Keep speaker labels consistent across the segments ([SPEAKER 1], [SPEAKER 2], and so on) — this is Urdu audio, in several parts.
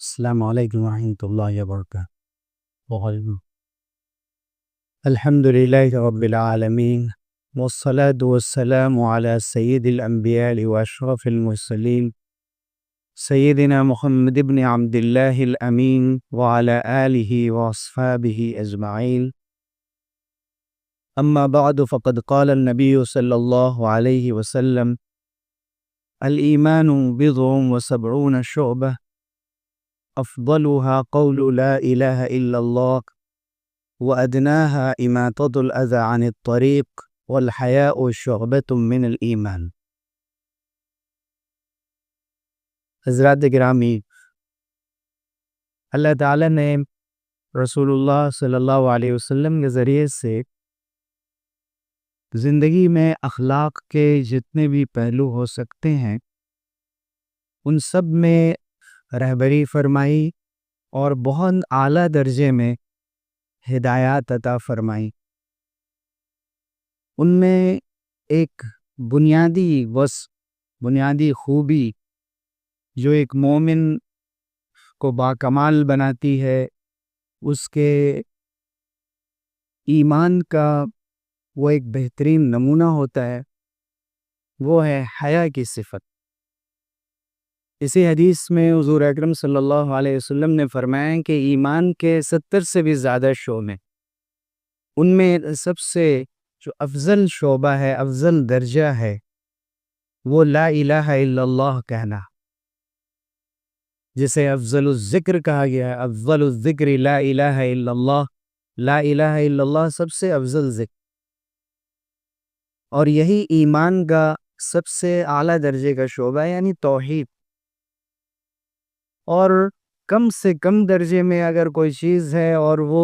[SPEAKER 1] السلام علیکم ورحمۃ اللہ وبرکاتہ۔ الحمد للہ رب العالمین والصلاة والسلام علی سید الانبیاء واشرف المرسلین سیدنا محمد بن عبد اللہ الامین وعلی آلہ واصحابہ اجمعین، اما بعد فقد قال النبی صلی اللہ علیہ وسلم: الایمان بضع وسبعون شعبہ، افضلها قول لا الہ الا اللہ، وادناها اماطة الاذى عن الطریق، والحیاء شعبۃ من الایمان۔ حضرات گرامی، اللہ تعالیٰ نے رسول اللہ صلی اللہ علیہ وسلم کے ذریعے سے زندگی میں اخلاق کے جتنے بھی پہلو ہو سکتے ہیں ان سب میں رہبری فرمائی اور بہت اعلیٰ درجے میں ہدایات عطا فرمائی۔ ان میں ایک بنیادی خوبی جو ایک مومن کو باکمال بناتی ہے، اس کے ایمان کا وہ ایک بہترین نمونہ ہوتا ہے، وہ ہے حیا کی صفت۔ اسی حدیث میں حضور اکرم صلی اللہ علیہ وسلم نے فرمایا کہ ایمان کے 70 سے بھی زیادہ شعبے، ان میں سب سے جو افضل شعبہ ہے، افضل درجہ ہے، وہ لا الہ الا اللہ کہنا، جسے افضل الذکر کہا گیا ہے۔ افضل الذکر لا الہ الا اللہ، لا الہ الا اللہ سب سے افضل ذکر، اور یہی ایمان کا سب سے اعلیٰ درجے کا شعبہ ہے، یعنی توحید۔ اور کم سے کم درجے میں اگر کوئی چیز ہے اور وہ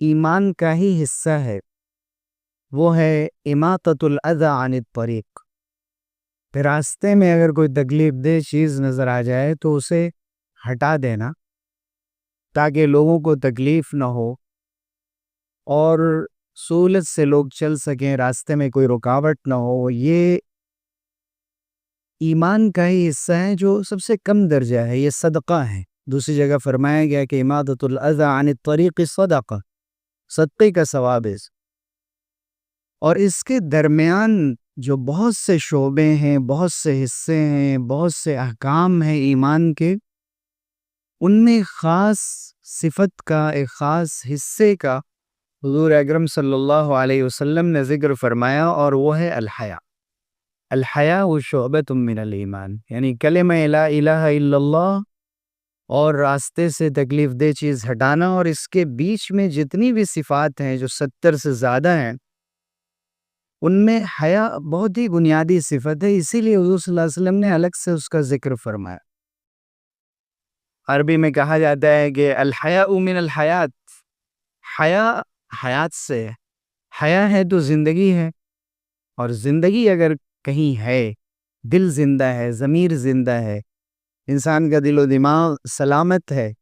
[SPEAKER 1] ایمان کا ہی حصہ ہے، وہ ہے اماطۃ الاذی عن الطریق۔ پھر راستے میں اگر کوئی تکلیف دہ چیز نظر آ جائے تو اسے ہٹا دینا تاکہ لوگوں کو تکلیف نہ ہو اور سہولت سے لوگ چل سکیں، راستے میں کوئی رکاوٹ نہ ہو۔ یہ ایمان کا ہی حصہ ہے جو سب سے کم درجہ ہے، یہ صدقہ ہے۔ دوسری جگہ فرمایا گیا کہ اماطۃ الاذی عن الطریق صدقہ، صدقے کا ثواب ہے۔ اور اس کے درمیان جو بہت سے شعبے ہیں، بہت سے حصے ہیں، بہت سے احکام ہیں ایمان کے، ان میں خاص صفت کا، ایک خاص حصے کا حضور اکرم صلی اللہ علیہ وسلم نے ذکر فرمایا، اور وہ ہے الحیا۔ الحیاء شعبۃ من الایمان، یعنی کلمہ لا الہ الا اللہ اور راستے سے تکلیف دہ چیز ہٹانا، اور اس کے بیچ میں جتنی بھی صفات ہیں جو 70 سے زیادہ ہیں، ان میں حیا بہت ہی بنیادی صفت ہے۔ اسی لیے حضور صلی اللہ علیہ وسلم نے الگ سے اس کا ذکر فرمایا۔ عربی میں کہا جاتا ہے کہ الحیاء من الحیات، حیا حیات سے ہے۔ حیا ہے تو زندگی ہے، اور زندگی اگر کہیں ہے، دل زندہ ہے، ضمیر زندہ ہے، انسان کا دل و دماغ سلامت ہے،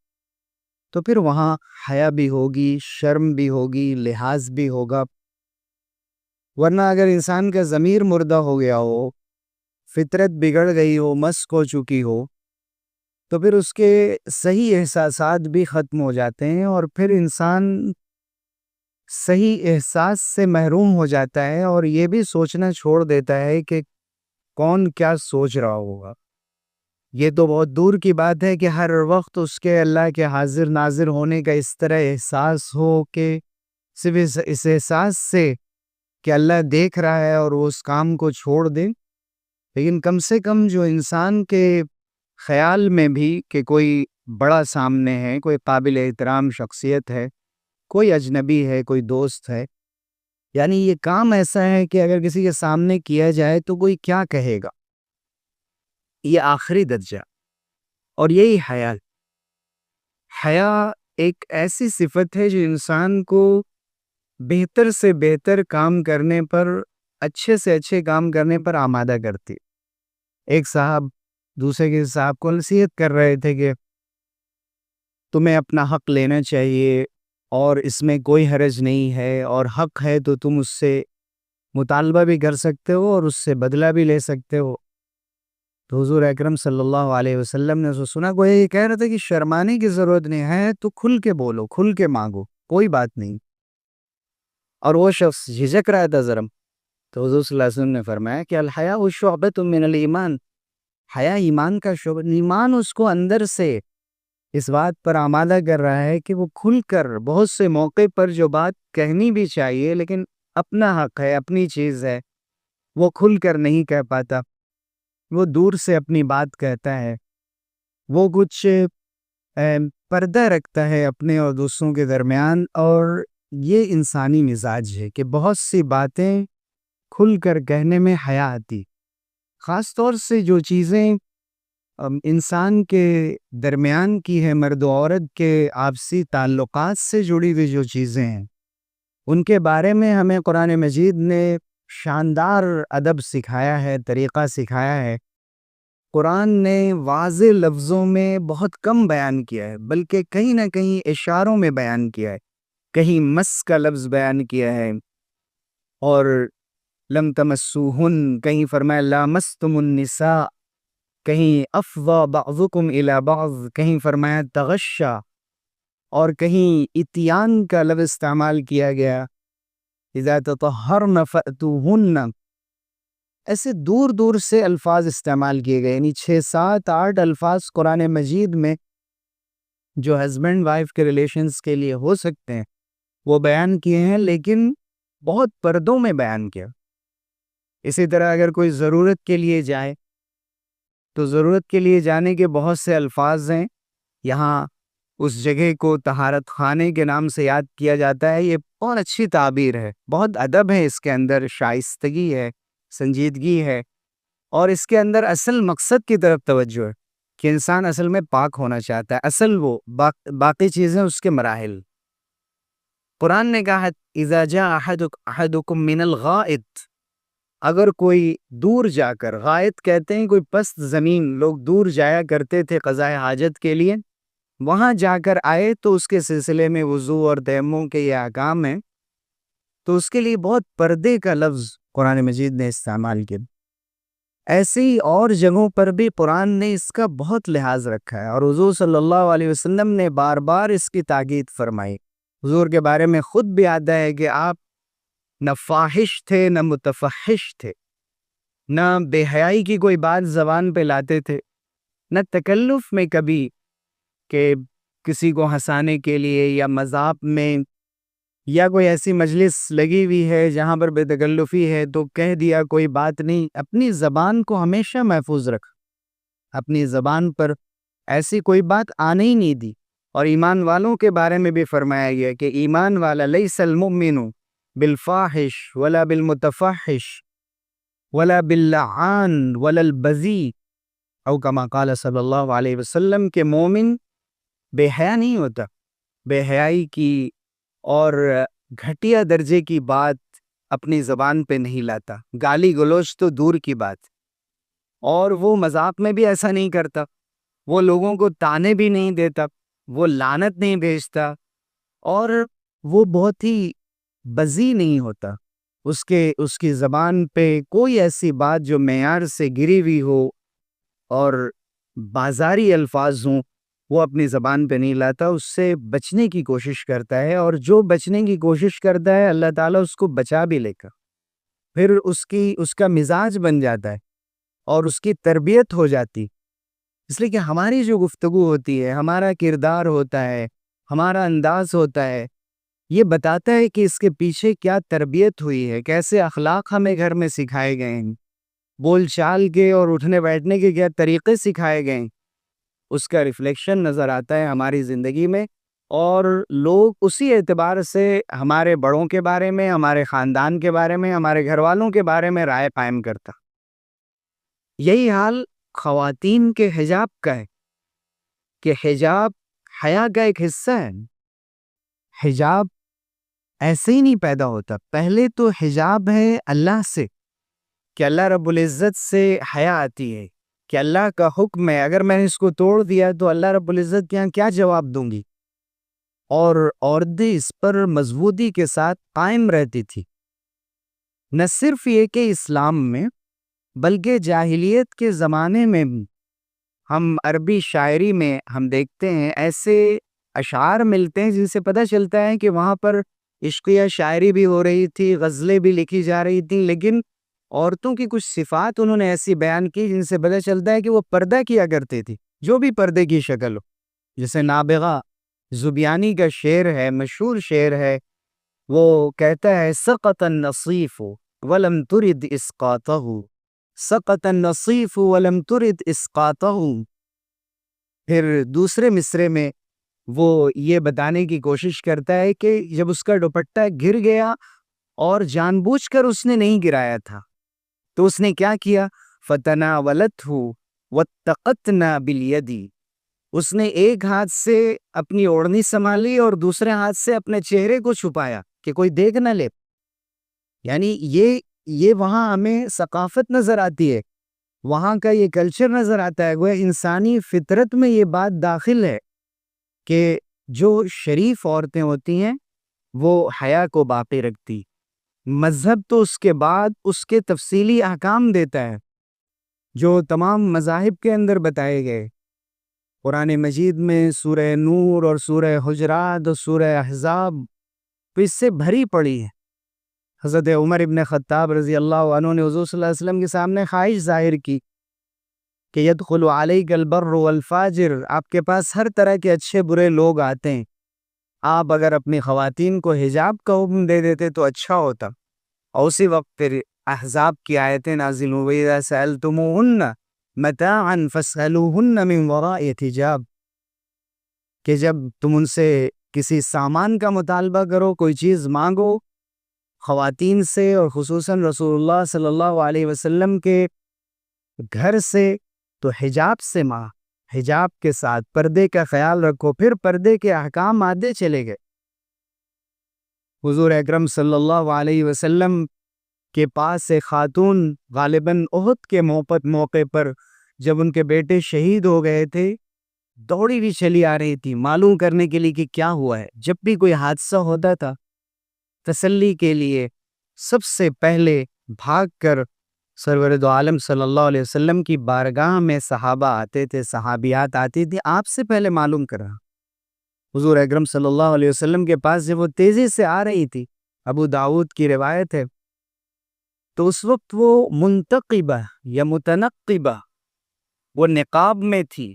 [SPEAKER 1] تو پھر وہاں حیا بھی ہوگی، شرم بھی ہوگی، لحاظ بھی ہوگا۔ ورنہ اگر انسان کا ضمیر مردہ ہو گیا ہو، فطرت بگڑ گئی ہو، مسخ ہو چکی ہو، تو پھر اس کے صحیح احساسات بھی ختم ہو جاتے ہیں، اور پھر انسان صحیح احساس سے محروم ہو جاتا ہے، اور یہ بھی سوچنا چھوڑ دیتا ہے کہ کون کیا سوچ رہا ہوگا۔ یہ تو بہت دور کی بات ہے کہ ہر وقت اس کے اللہ کے حاضر ناظر ہونے کا اس طرح احساس ہو کہ صرف اس احساس سے کہ اللہ دیکھ رہا ہے اور وہ اس کام کو چھوڑ دے، لیکن کم سے کم جو انسان کے خیال میں بھی کہ کوئی بڑا سامنے ہے، کوئی قابل احترام شخصیت ہے، کوئی اجنبی ہے، کوئی دوست ہے، یعنی یہ کام ایسا ہے کہ اگر کسی کے سامنے کیا جائے تو کوئی کیا کہے گا، یہ آخری درجہ۔ اور یہی حیا۔ حیا ایک ایسی صفت ہے جو انسان کو بہتر سے بہتر کام کرنے پر، اچھے سے اچھے کام کرنے پر آمادہ کرتی۔ ایک صاحب دوسرے کے صاحب کو نصیحت کر رہے تھے کہ تمہیں اپنا حق لینا چاہیے، اور اس میں کوئی حرج نہیں ہے، اور حق ہے تو تم اس سے مطالبہ بھی کر سکتے ہو اور اس سے بدلہ بھی لے سکتے ہو۔ تو حضور اکرم صلی اللہ علیہ وسلم نے اسے سنا، گویا یہ کہہ رہا تھا کہ شرمانے کی ضرورت نہیں ہے، تو کھل کے بولو، کھل کے مانگو، کوئی بات نہیں۔ اور وہ شخص جھجک رہا تھا ذرا، تو حضور صلی اللہ علیہ وسلم نے فرمایا کہ الحیاء شعبۃ من الایمان، حیا ایمان کا شعبہ، ایمان اس کو اندر سے اس بات پر آمادہ کر رہا ہے کہ وہ کھل کر بہت سے موقع پر جو بات کہنی بھی چاہیے لیکن اپنا حق ہے، اپنی چیز ہے، وہ کھل کر نہیں کہہ پاتا، وہ دور سے اپنی بات کہتا ہے، وہ کچھ پردہ رکھتا ہے اپنے اور دوسروں کے درمیان۔ اور یہ انسانی مزاج ہے کہ بہت سی باتیں کھل کر کہنے میں حیا آتی، خاص طور سے جو چیزیں انسان کے درمیان کی ہے، مرد و عورت کے آپسی تعلقات سے جڑی ہوئی جو چیزیں ہیں، ان کے بارے میں ہمیں قرآن مجید نے شاندار ادب سکھایا ہے، طریقہ سکھایا ہے۔ قرآن نے واضح لفظوں میں بہت کم بیان کیا ہے، بلکہ کہیں نہ کہیں اشاروں میں بیان کیا ہے، کہیں مس کا لفظ بیان کیا ہے، اور لم تمسوہن کہیں فرمایا لامستم النساء، کہیں افضى بعضکم الی بعض، کہیں فرمایا تغشا، اور کہیں اتیان کا لفظ استعمال کیا گیا اذا تطہرن فأتوہن۔ ایسے دور دور سے الفاظ استعمال کیے گئے، یعنی 6 7 8 الفاظ قرآن مجید میں جو ہسبینڈ وائف کے ریلیشنز کے لیے ہو سکتے ہیں وہ بیان کیے ہیں، لیکن بہت پردوں میں بیان کیا۔ اسی طرح اگر کوئی ضرورت کے لیے جائے تو ضرورت کے لیے جانے کے بہت سے الفاظ ہیں، یہاں اس جگہ کو طہارت خانے کے نام سے یاد کیا جاتا ہے، یہ بہت اچھی تعبیر ہے، بہت ادب ہے اس کے اندر، شائستگی ہے، سنجیدگی ہے، اور اس کے اندر اصل مقصد کی طرف توجہ ہے کہ انسان اصل میں پاک ہونا چاہتا ہے، اصل وہ باقی چیزیں اس کے مراحل۔ قرآن نے کہا اذا جاء احدکم من الغائط، اگر کوئی دور جا کر، غائط کہتے ہیں کوئی پست زمین، لوگ دور جایا کرتے تھے قضاء حاجت کے لیے، وہاں جا کر آئے تو اس کے سلسلے میں وضو اور تیمم کے یہ احکام ہیں، تو اس کے لیے بہت پردے کا لفظ قرآن مجید نے استعمال کیا۔ ایسی اور جگہوں پر بھی قرآن نے اس کا بہت لحاظ رکھا ہے، اور حضور صلی اللہ علیہ وسلم نے بار بار اس کی تاکید فرمائی۔ حضور کے بارے میں خود بھی آتا ہے کہ آپ نہ فاحش تھے نہ متفحش تھے، نہ بے حیائی کی کوئی بات زبان پہ لاتے تھے، نہ تکلف میں کبھی کہ کسی کو ہنسانے کے لیے یا مذاق میں، یا کوئی ایسی مجلس لگی ہوئی ہے جہاں پر بے تکلفی ہے تو کہہ دیا، کوئی بات نہیں۔ اپنی زبان کو ہمیشہ محفوظ رکھ، اپنی زبان پر ایسی کوئی بات آنے ہی نہیں دی۔ اور ایمان والوں کے بارے میں بھی فرمایا گیا کہ ایمان والا لیس المؤمن بالفاحش ولا بالمتفحش ولا باللعان ولا البذی، او کما قال صلی اللہ علیہ وسلم کہ مومن بے حیا نہیں ہوتا، بے حیائی کی اور گھٹیا درجے کی بات اپنی زبان پہ نہیں لاتا، گالی گلوچ تو دور کی بات، اور وہ مذاق میں بھی ایسا نہیں کرتا، وہ لوگوں کو تانے بھی نہیں دیتا، وہ لعنت نہیں بھیجتا، اور وہ بہت ہی بذی نہیں ہوتا۔ اس کی زبان پہ کوئی ایسی بات جو معیار سے گری ہوئی ہو اور بازاری الفاظ ہوں وہ اپنی زبان پہ نہیں لاتا، اس سے بچنے کی کوشش کرتا ہے، اور جو بچنے کی کوشش کرتا ہے اللہ تعالیٰ اس کو بچا بھی لے گا، پھر اس کا مزاج بن جاتا ہے اور اس کی تربیت ہو جاتی۔ اس لیے کہ ہماری جو گفتگو ہوتی ہے، ہمارا کردار ہوتا ہے، ہمارا انداز ہوتا ہے، یہ بتاتا ہے کہ اس کے پیچھے کیا تربیت ہوئی ہے، کیسے اخلاق ہمیں گھر میں سکھائے گئے ہیں، بول چال کے اور اٹھنے بیٹھنے کے کیا طریقے سکھائے گئے ہیں، اس کا ریفلیکشن نظر آتا ہے ہماری زندگی میں، اور لوگ اسی اعتبار سے ہمارے بڑوں کے بارے میں، ہمارے خاندان کے بارے میں، ہمارے گھر والوں کے بارے میں رائے قائم کرتا۔ یہی حال خواتین کے حجاب کا ہے کہ حجاب حیا کا ایک حصہ ہے۔ حجاب ایسے ہی نہیں پیدا ہوتا، پہلے تو حجاب ہے اللہ سے، کہ اللہ رب العزت سے حیا آتی ہے کہ اللہ کا حکم ہے، اگر میں نے اس کو توڑ دیا تو اللہ رب العزت کے یہاں کیا جواب دوں گی، اور عورتیں اس پر مضبوطی کے ساتھ قائم رہتی تھی۔ نہ صرف یہ کہ اسلام میں بلکہ جاہلیت کے زمانے میں بھی ہم عربی شاعری میں ہم دیکھتے ہیں ایسے اشعار ملتے ہیں جن سے پتہ چلتا ہے کہ وہاں پر عشقیہ شاعری بھی ہو رہی تھی، غزلیں بھی لکھی جا رہی تھیں، لیکن عورتوں کی کچھ صفات انہوں نے ایسی بیان کی جن سے پتہ چلتا ہے کہ وہ پردہ کیا کرتی تھی، جو بھی پردے کی شکل ہو. جیسے نابغہ زبیانی کا شعر ہے، مشہور شعر ہے، وہ کہتا ہے سقط النصیف ولم ترد اسقاطہ، سقط النصیف ولم ترد اسقاطہ. پھر دوسرے مصرے میں وہ یہ بتانے کی کوشش کرتا ہے کہ جب اس کا دوپٹہ گر گیا اور جان بوجھ کر اس نے نہیں گرایا تھا تو اس نے کیا کیا، فَتَنَاوَلَتْهُ وَاتَّقَتْنَا بِالْيَدِ، اس نے ایک ہاتھ سے اپنی اوڑھنی سنبھالی اور دوسرے ہاتھ سے اپنے چہرے کو چھپایا کہ کوئی دیکھ نہ لے. یعنی یہ وہاں ہمیں ثقافت نظر آتی ہے، وہاں کا یہ کلچر نظر آتا ہے. گویا انسانی فطرت میں یہ بات داخل ہے کہ جو شریف عورتیں ہوتی ہیں وہ حیا کو باقی رکھتی. مذہب تو اس کے بعد اس کے تفصیلی احکام دیتا ہے جو تمام مذاہب کے اندر بتائے گئے. قرآن مجید میں سورہ نور اور سورہ حجرات اور سورہ احزاب اس سے بھری پڑی ہے. حضرت عمر ابن خطاب رضی اللہ عنہ نے حضور صلی اللہ علیہ وسلم کے سامنے خواہش ظاہر کی کہ یدخل علیک البر والفاجر، آپ کے پاس ہر طرح کے اچھے برے لوگ آتے ہیں، آپ اگر اپنی خواتین کو حجاب کا حکم دے دیتے تو اچھا ہوتا. اور اسی وقت پھر احزاب کی آیتیں نازل ہوئی، اذا سألتموہن متاعا فاسألوہن من وراء حجاب، کہ جب تم ان سے کسی سامان کا مطالبہ کرو، کوئی چیز مانگو خواتین سے اور خصوصاً رسول اللہ صلی اللہ علیہ وسلم کے گھر سے، تو حجاب سے حجاب کے ساتھ پردے کا خیال رکھو. پھر پردے کے احکام آتے چلے گئے. حضور اکرم صلی اللہ علیہ وسلم کے پاس ایک خاتون غالباً احد کے موقع پر جب ان کے بیٹے شہید ہو گئے تھے دوڑی بھی چلی آ رہی تھی معلوم کرنے کے لیے کہ کیا ہوا ہے. جب بھی کوئی حادثہ ہوتا تھا تسلی کے لیے سب سے پہلے بھاگ کر سرور دو عالم صلی اللہ علیہ وسلم کی بارگاہ میں صحابہ آتے تھے، صحابیات آتی تھی، آپ سے پہلے معلوم کرا. حضور اکرم صلی اللہ علیہ وسلم کے پاس جب وہ تیزی سے آ رہی تھی، ابو داؤد کی روایت ہے، تو اس وقت وہ منتقبہ یا متنقبہ، وہ نقاب میں تھی.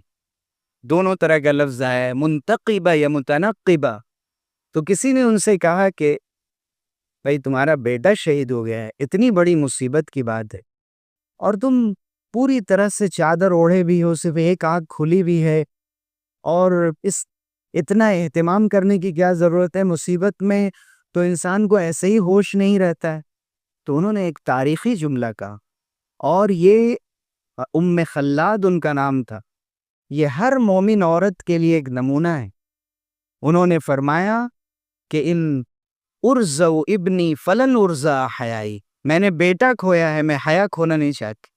[SPEAKER 1] دونوں طرح کا لفظ ہے، منتقبہ یا متنقبہ. تو کسی نے ان سے کہا کہ بھئی تمہارا بیٹا شہید ہو گیا ہے، اتنی بڑی مصیبت کی بات ہے، اور تم پوری طرح سے چادر اوڑھے بھی ہو، صرف ایک آنکھ کھلی بھی ہے، اور اتنا اہتمام کرنے کی کیا ضرورت ہے؟ مصیبت میں تو انسان کو ایسے ہی ہوش نہیں رہتا ہے. تو انہوں نے ایک تاریخی جملہ کہا، اور یہ ام خلاد ان کا نام تھا، یہ ہر مومن عورت کے لیے ایک نمونہ ہے. انہوں نے فرمایا کہ ان ارزو ابنی فلن ارزا حیائی، میں نے بیٹا کھویا ہے، میں حیا کھونا نہیں چاہتی.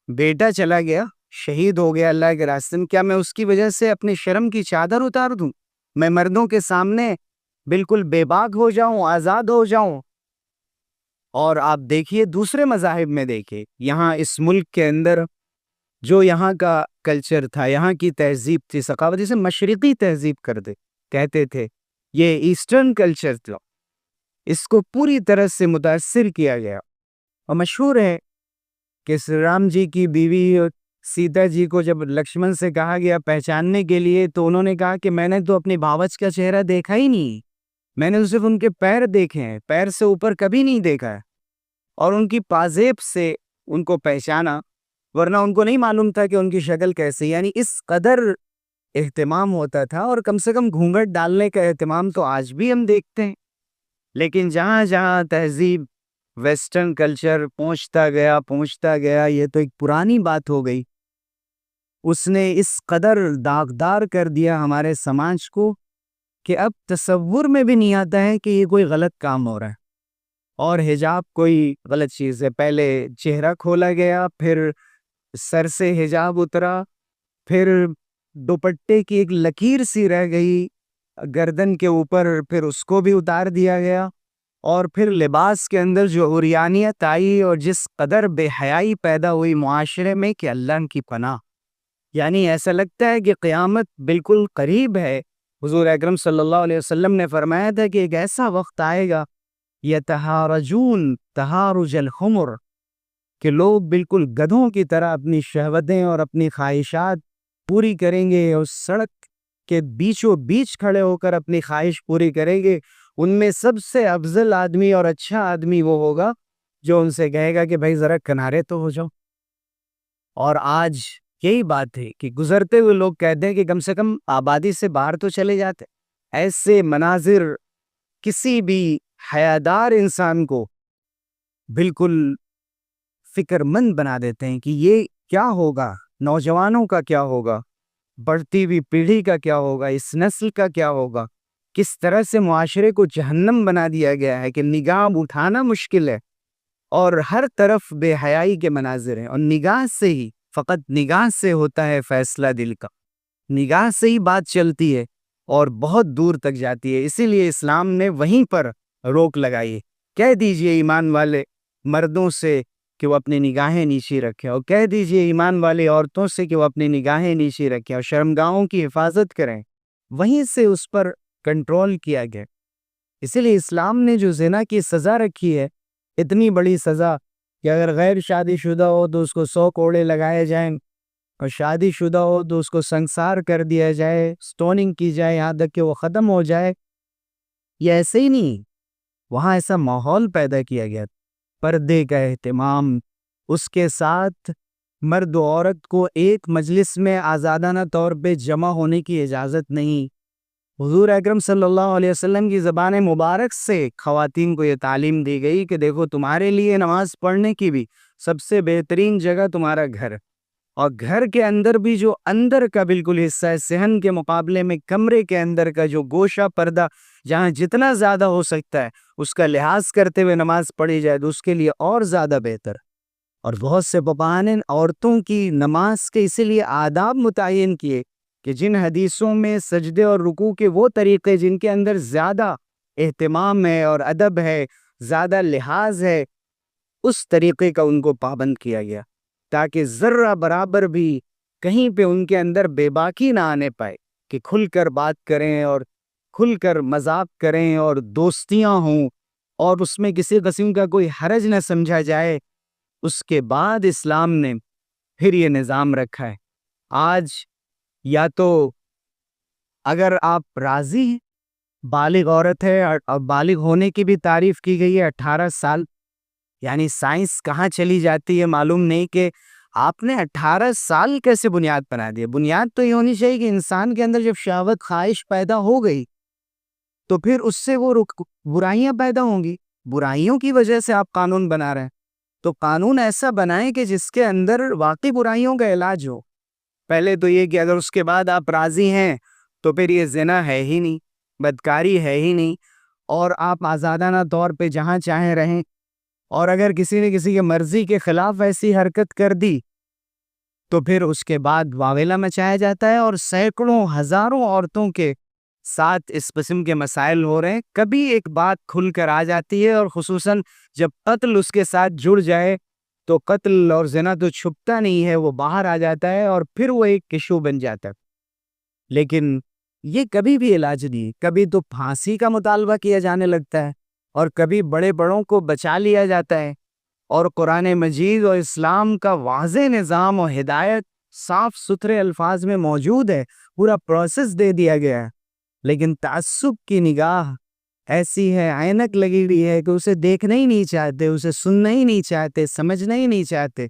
[SPEAKER 1] بیٹا چلا گیا، شہید ہو گیا اللہ کے راستے میں، کیا میں اس کی وجہ سے اپنی شرم کی چادر اتار دوں؟ میں مردوں کے سامنے بالکل بے باک ہو جاؤں، آزاد ہو جاؤں؟ اور آپ دیکھیے دوسرے مذاہب میں، دیکھیے یہاں اس ملک کے اندر جو یہاں کا کلچر تھا، یہاں کی تہذیب تھی، ثقافت، جسے مشرقی تہذیب کہتے تھے، یہ ایسٹرن کلچر تھا، اس کو پوری طرح سے متاثر کیا گیا. اور مشہور ہے کہ شری رام جی کی بیوی سیتا جی کو جب لکشمن سے کہا گیا پہچاننے کے لیے، تو انہوں نے کہا کہ میں نے تو اپنی بھاوج کا چہرہ دیکھا ہی نہیں، میں نے صرف ان کے پیر دیکھے ہیں، پیر سے اوپر کبھی نہیں دیکھا ہے، اور ان کی پازیب سے ان کو پہچانا، ورنہ ان کو نہیں معلوم تھا کہ ان کی شکل کیسی. یعنی اس قدر اہتمام ہوتا تھا، اور کم سے کم گھونگھٹ ڈالنے کا اہتمام تو آج بھی ہم دیکھتے ہیں. لیکن جہاں جہاں تہذیب ویسٹرن کلچر پہنچتا گیا، یہ تو ایک پرانی بات ہو گئی، اس نے اس قدر داغدار کر دیا ہمارے سماج کو کہ اب تصور میں بھی نہیں آتا ہے کہ یہ کوئی غلط کام ہو رہا ہے. اور حجاب کوئی غلط چیز ہے، پہلے چہرہ کھولا گیا، پھر سر سے حجاب اترا، پھر دوپٹے کی ایک لکیر سی رہ گئی گردن کے اوپر، پھر اس کو بھی اتار دیا گیا. اور پھر لباس کے اندر جو عریانیت آئی اور جس قدر بے حیائی پیدا ہوئی معاشرے میں کہ اللہ کی پناہ، یعنی ایسا لگتا ہے کہ قیامت بالکل قریب ہے۔ حضور اکرم صلی اللہ علیہ وسلم نے فرمایا تھا کہ ایک ایسا وقت آئے گا یتہارجون تہارج الحمر، کہ لوگ بالکل گدھوں کی طرح اپنی شہوتیں اور اپنی خواہشات پوری کریں گے، اور سڑک کے بیچوں بیچ کھڑے ہو کر اپنی خواہش پوری کریں گے۔ ان میں سب سے افضل آدمی اور اچھا آدمی وہ ہوگا جو ان سے کہے گا کہ بھائی ذرا کنارے تو ہو جاؤ۔ اور آج یہی بات ہے کہ گزرتے ہوئے لوگ کہتے ہیں کہ کم سے کم آبادی سے باہر تو چلے جاتے۔ ایسے مناظر کسی بھی حیادار انسان کو بالکل فکر مند بنا دیتے ہیں کہ یہ کیا ہوگا، نوجوانوں کا کیا ہوگا، بڑھتی ہوئی پیڑھی کا کیا ہوگا، اس نسل کا کیا ہوگا۔ کس طرح سے معاشرے کو جہنم بنا دیا گیا ہے کہ نگاہ اٹھانا مشکل ہے، اور ہر طرف بے حیائی کے مناظر ہیں، اور نگاہ سے ہی، فقط نگاہ سے ہوتا ہے فیصلہ دل کا، نگاہ سے ہی بات چلتی ہے اور بہت دور تک جاتی ہے۔ اسی لیے اسلام نے وہیں پر روک لگائی۔ کہہ دیجئے ایمان والے مردوں سے کہ وہ اپنی نگاہیں نیچی رکھیں، اور کہہ دیجئے ایمان والے عورتوں سے کہ وہ اپنی نگاہیں نیچی رکھیں اور شرمگاہوں کی حفاظت کریں۔ وہیں سے اس پر کنٹرول کیا گیا۔ اسی لیے اسلام نے جو زنا کی سزا رکھی ہے، اتنی بڑی سزا کہ اگر غیر شادی شدہ ہو تو اس کو 100 کوڑے لگائے جائیں، اور شادی شدہ ہو تو اس کو سنسار کر دیا جائے، سٹوننگ کی جائے یہاں تک کہ وہ ختم ہو جائے۔ یہ ایسے ہی نہیں، وہاں ایسا ماحول پیدا کیا گیا، پردے کا اہتمام، اس کے ساتھ مرد و عورت کو ایک مجلس میں آزادانہ طور پہ جمع ہونے کی اجازت نہیں۔ حضور اکرم صلی اللہ علیہ وسلم کی زبان مبارک سے خواتین کو یہ تعلیم دی گئی کہ دیکھو تمہارے لیے نماز پڑھنے کی بھی سب سے بہترین جگہ تمہارا گھر، اور گھر کے اندر بھی جو اندر کا بالکل حصہ ہے، صحن کے مقابلے میں کمرے کے اندر کا جو گوشہ پردہ جہاں جتنا زیادہ ہو سکتا ہے اس کا لحاظ کرتے ہوئے نماز پڑھی جائے تو اس کے لیے اور زیادہ بہتر۔ اور بہت سے فقہاء نے عورتوں کی نماز کے اسی لیے آداب متعین کیے کہ جن حدیثوں میں سجدے اور رکوع کے وہ طریقے جن کے اندر زیادہ اہتمام ہے اور ادب ہے، زیادہ لحاظ ہے، اس طریقے کا ان کو پابند کیا گیا تاکہ ذرہ برابر بھی کہیں پہ ان کے اندر بے باکی نہ آنے پائے، کہ کھل کر بات کریں اور کھل کر مذاق کریں اور دوستیاں ہوں، اور اس میں کسی قسم کا کوئی حرج نہ سمجھا جائے۔ اس کے بعد اسلام نے پھر یہ نظام رکھا ہے۔ آج یا تو اگر آپ راضی ہیں، بالغ عورت ہے اور بالغ ہونے کی بھی تعریف کی گئی ہے 18 سال، یعنی سائنس کہاں چلی جاتی ہے معلوم نہیں کہ آپ نے 18 سال کیسے بنیاد بنا دی۔ بنیاد تو یہ ہونی چاہیے کہ انسان کے اندر جب شہوت خواہش پیدا ہو گئی تو پھر اس سے وہ برائیاں پیدا ہوں گی، برائیوں کی وجہ سے آپ قانون بنا رہے ہیں، تو قانون ایسا بنائیں کہ جس کے اندر واقعی برائیوں کا علاج ہو۔ پہلے تو یہ کہ اگر اس کے بعد آپ راضی ہیں تو پھر یہ زنا ہے ہی نہیں، بدکاری ہے ہی نہیں، اور آپ آزادانہ طور پہ جہاں چاہیں رہیں۔ اور اگر کسی نے کسی کے مرضی کے خلاف ایسی حرکت کر دی تو پھر اس کے بعد واویلا مچایا جاتا ہے، اور سینکڑوں ہزاروں عورتوں کے ساتھ اس قسم کے مسائل ہو رہے ہیں۔ کبھی ایک بات کھل کر آ جاتی ہے، اور خصوصاً جب قتل اس کے ساتھ جڑ جائے تو قتل اور زنا تو چھپتا نہیں ہے، وہ باہر آ جاتا ہے اور پھر وہ ایک ایشو بن جاتا ہے۔ لیکن یہ کبھی بھی علاج نہیں، کبھی تو پھانسی کا مطالبہ کیا جانے لگتا ہے، اور کبھی بڑے بڑوں کو بچا لیا جاتا ہے، اور قرآن مجید اور اسلام کا واضح نظام اور ہدایت صاف ستھرے الفاظ میں موجود ہے، پورا پروسیس دے دیا گیا ہے۔ لیکن تعصب کی نگاہ ایسی ہے، عینک لگی ہوئی ہے کہ اسے دیکھنا ہی نہیں چاہتے، اسے سننا ہی نہیں چاہتے، سمجھنا ہی نہیں چاہتے،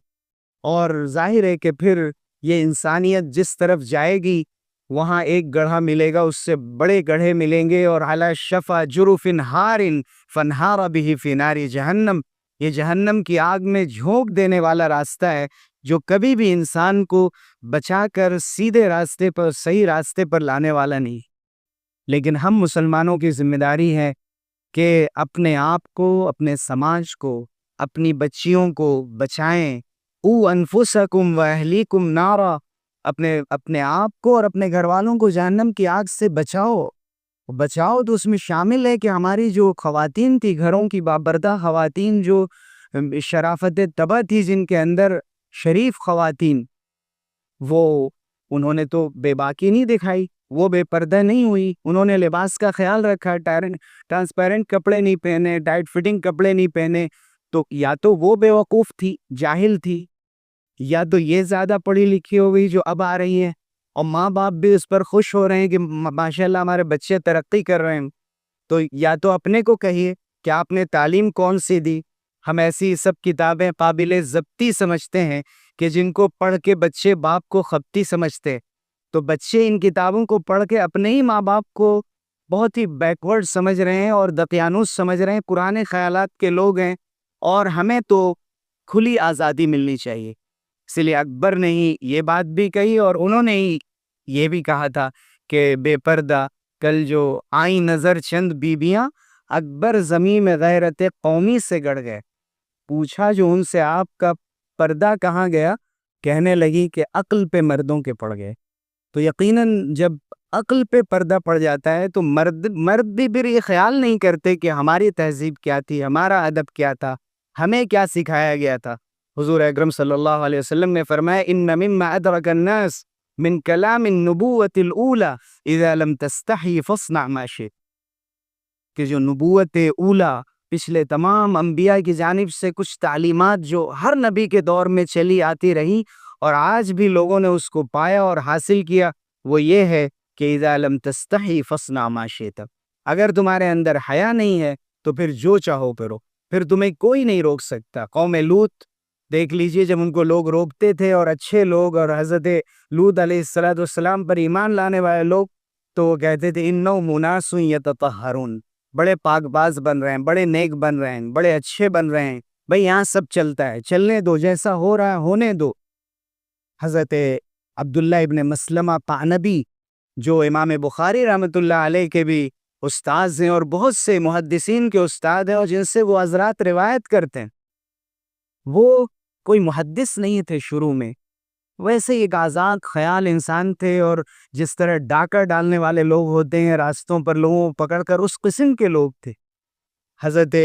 [SPEAKER 1] اور ظاہر ہے کہ پھر یہ انسانیت جس طرف جائے گی وہاں ایک گڑھا ملے گا، اس سے بڑے گڑھے ملیں گے، اور علی شفا جرف ہار فانہار بہ فی نار جہنم، یہ جہنم کی آگ میں جھونک دینے والا راستہ ہے جو کبھی بھی انسان کو بچا کر سیدھے راستے پر، صحیح راستے پر لانے والا نہیں۔ لیکن ہم مسلمانوں کی ذمہ داری ہے کہ اپنے آپ کو، اپنے سماج کو، اپنی بچیوں کو بچائیں۔ او انفسکم و اہلیکم نارا، اپنے آپ کو اور اپنے گھر والوں کو جہنم کی آگ سے بچاؤ۔ بچاؤ تو اس میں شامل ہے کہ ہماری جو خواتین تھی، گھروں کی بابردہ خواتین، جو شرافت طبع تھی جن کے اندر، شریف خواتین، وہ انہوں نے تو بے باکی نہیں دکھائی، وہ بے پردہ نہیں ہوئی، انہوں نے لباس کا خیال رکھا، ٹرانسپیرنٹ کپڑے نہیں پہنے، ٹائٹ فٹنگ کپڑے نہیں پہنے. تو یا تو وہ بے وقوف تھی، جاہل تھی، یا تو یہ زیادہ پڑھی لکھی ہو گئی جو اب آ رہی ہیں، اور ماں باپ بھی اس پر خوش ہو رہے ہیں کہ ماشاءاللہ ہمارے بچے ترقی کر رہے ہیں. تو یا تو اپنے کو کہیے کہ آپ نے تعلیم کون سی دی. ہم ایسی سب کتابیں قابل ضبطی سمجھتے ہیں کہ جن کو پڑھ کے بچے باپ کو خبطی سمجھتے. تو بچے ان کتابوں کو پڑھ کے اپنے ہی ماں باپ کو بہت ہی بیکورڈ سمجھ رہے ہیں اور دقیانوس سمجھ رہے ہیں، پرانے خیالات کے لوگ ہیں. اور ہمیں تو کھلی آزادی ملنی چاہیے. اس لیے اکبر نے ہی یہ بات بھی کہی، اور انہوں نے ہی یہ بھی کہا تھا کہ بے پردہ کل جو آئیں نظر چند بیبیاں، اکبر زمین میں غیرت قومی سے گڑ گئے. پوچھا جو ان سے آپ کا پردہ کہاں گیا، کہنے لگی کہ عقل پہ مردوں کے پڑ گئے. تو یقیناً جب عقل پہ پردہ پڑ جاتا ہے تو مرد بھی پھر یہ خیال نہیں کرتے کہ ہماری تہذیب کیا تھی، ہمارا ادب کیا تھا، ہمیں کیا سکھایا گیا تھا. حضور اکرم صلی اللہ علیہ وسلم نے فرمایا ان مما ادرک الناس من کلام النبوت الاولى اذا لم تستحی فاصنع ما شئت، کہ جو نبوت اولا، پچھلے تمام انبیاء کی جانب سے کچھ تعلیمات جو ہر نبی کے دور میں چلی آتی رہی اور آج بھی لوگوں نے اس کو پایا اور حاصل کیا، وہ یہ ہے کہ اذا لم تستحی فاصنع ما شئت. اگر تمہارے اندر حیا نہیں ہے تو پھر جو چاہو کرو، پھر تمہیں کوئی نہیں روک سکتا. قوم لوط دیکھ لیجئے، جب ان کو لوگ روکتے تھے اور اچھے لوگ اور حضرت لوط علیہ السلام پر ایمان لانے والے لوگ، تو وہ کہتے تھے انہم اناس یتطہرون، بڑے پاک باز بن رہے ہیں، بڑے نیک بن رہے ہیں، بڑے اچھے بن رہے ہیں، بھئی یہاں سب چلتا ہے، چلنے دو، جیسا ہو رہا ہے ہونے دو. حضرت عبداللہ ابن مسلمہ قعنبی، جو امام بخاری رحمۃ اللہ علیہ کے بھی استاذ ہیں اور بہت سے محدثین کے استاد ہیں اور جن سے وہ حضرات روایت کرتے ہیں، وہ کوئی محدث نہیں تھے شروع میں، ویسے ایک آزاد خیال انسان تھے، اور جس طرح ڈاکہ ڈالنے والے لوگ ہوتے ہیں راستوں پر لوگوں کو پکڑ کر، اس قسم کے لوگ تھے. حضرت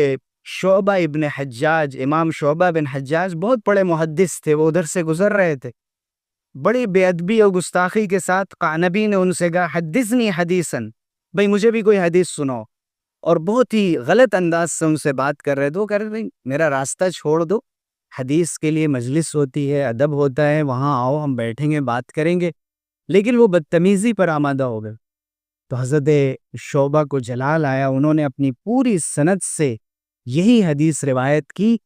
[SPEAKER 1] شعبہ ابن حجاج، امام شعبہ بن حجاج بہت بڑے محدث تھے، وہ ادھر سے گزر رہے تھے، بڑی بے ادبی اور گستاخی کے ساتھ قعنبی نے ان سے کہا حدثنی حدیثاً، بھئی مجھے بھی کوئی حدیث سناؤ. اور بہت ہی غلط انداز سے ان سے بات کر رہے تھے. وہ کہہ رہے تھے میرا راستہ چھوڑ دو، حدیث کے لیے مجلس ہوتی ہے، ادب ہوتا ہے، وہاں آؤ، ہم بیٹھیں گے، بات کریں گے. لیکن وہ بدتمیزی پر آمادہ ہو گئے. تو حضرت شعبہ کو جلال آیا، انہوں نے اپنی پوری سند سے یہی حدیث روایت کی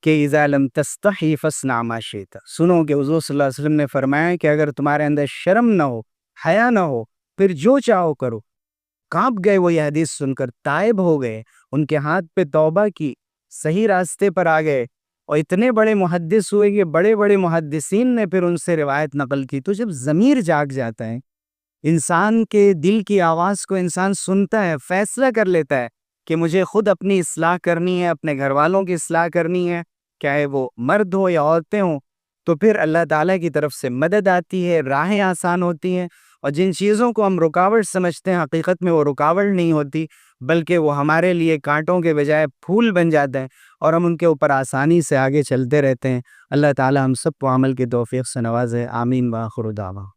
[SPEAKER 1] کہ اذا لم تستحی فاصنع ما شئت. سنو کہ حضور صلی اللہ علیہ وسلم نے فرمایا کہ اگر تمہارے اندر شرم نہ ہو، حیا نہ ہو، پھر جو چاہو کرو. کانپ گئے وہ یہ حدیث سن کر، تائب ہو گئے، ان کے ہاتھ پہ توبہ کی، صحیح راستے پر آ گئے، اور اتنے بڑے محدث ہوئے کہ بڑے بڑے محدثین نے پھر ان سے روایت نقل کی. تو جب ضمیر جاگ جاتا ہے، انسان کے دل کی آواز کو انسان سنتا ہے، فیصلہ کر لیتا ہے کہ مجھے خود اپنی اصلاح کرنی ہے، اپنے گھر والوں کی اصلاح کرنی ہے، چاہے وہ مرد ہو یا عورتیں ہوں، تو پھر اللہ تعالیٰ کی طرف سے مدد آتی ہے، راہیں آسان ہوتی ہیں. اور جن چیزوں کو ہم رکاوٹ سمجھتے ہیں، حقیقت میں وہ رکاوٹ نہیں ہوتی، بلکہ وہ ہمارے لیے کانٹوں کے بجائے پھول بن جاتے ہیں، اور ہم ان کے اوپر آسانی سے آگے چلتے رہتے ہیں. اللہ تعالیٰ ہم سب کو عمل کی توفیق سے نوازے. آمین وآخر دعوانا.